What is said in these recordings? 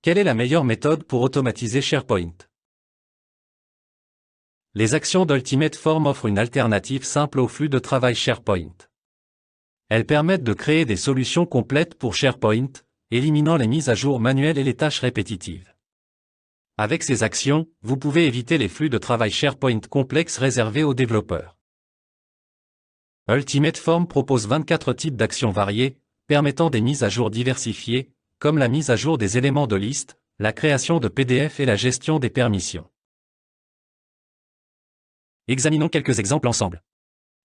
Quelle est la meilleure méthode pour automatiser SharePoint? Les actions d'Ultimate Form offrent une alternative simple au flux de travail SharePoint. Elles permettent de créer des solutions complètes pour SharePoint, éliminant les mises à jour manuelles et les tâches répétitives. Avec ces actions, vous pouvez éviter les flux de travail SharePoint complexes réservés aux développeurs. Ultimate Form propose 24 types d'actions variées, permettant des mises à jour diversifiées, comme la mise à jour des éléments de liste, la création de PDF et la gestion des permissions. Examinons quelques exemples ensemble.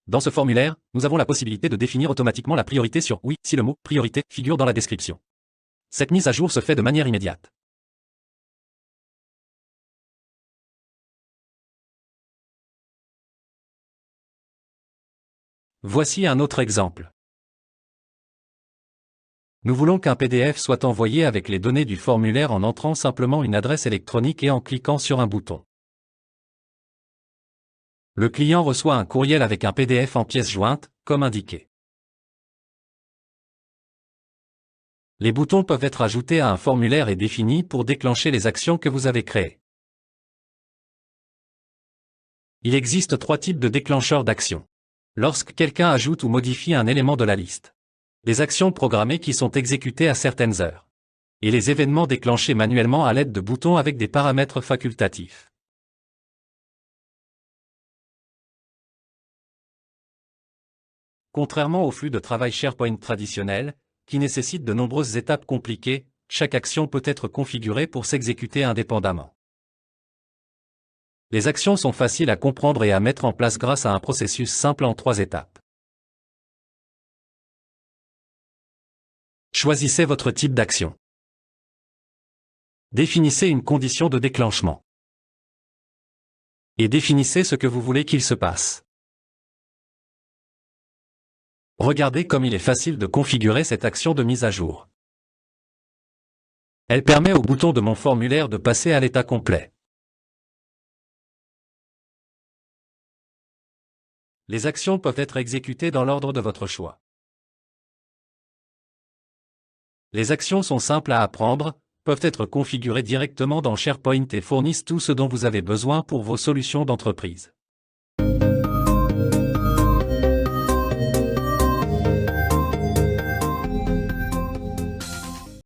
Dans ce formulaire, nous avons la possibilité de définir automatiquement la priorité sur oui si le mot « priorité » figure dans la description. Cette mise à jour se fait de manière immédiate. Voici un autre exemple. Nous voulons qu'un PDF soit envoyé avec les données du formulaire en entrant simplement une adresse électronique et en cliquant sur un bouton. Le client reçoit un courriel avec un PDF en pièces jointes, comme indiqué. Les boutons peuvent être ajoutés à un formulaire et définis pour déclencher les actions que vous avez créées. Il existe 3 types de déclencheurs d'actions. Lorsque quelqu'un ajoute ou modifie un élément de la liste. Les actions programmées qui sont exécutées à certaines heures. Et les événements déclenchés manuellement à l'aide de boutons avec des paramètres facultatifs. Contrairement au flux de travail SharePoint traditionnel, qui nécessite de nombreuses étapes compliquées, chaque action peut être configurée pour s'exécuter indépendamment. Les actions sont faciles à comprendre et à mettre en place grâce à un processus simple en 3 étapes. Choisissez votre type d'action. Définissez une condition de déclenchement. Et définissez ce que vous voulez qu'il se passe. Regardez comme il est facile de configurer cette action de mise à jour. Elle permet au bouton de mon formulaire de passer à l'état complet. Les actions peuvent être exécutées dans l'ordre de votre choix. Les actions sont simples à apprendre, peuvent être configurées directement dans SharePoint et fournissent tout ce dont vous avez besoin pour vos solutions d'entreprise.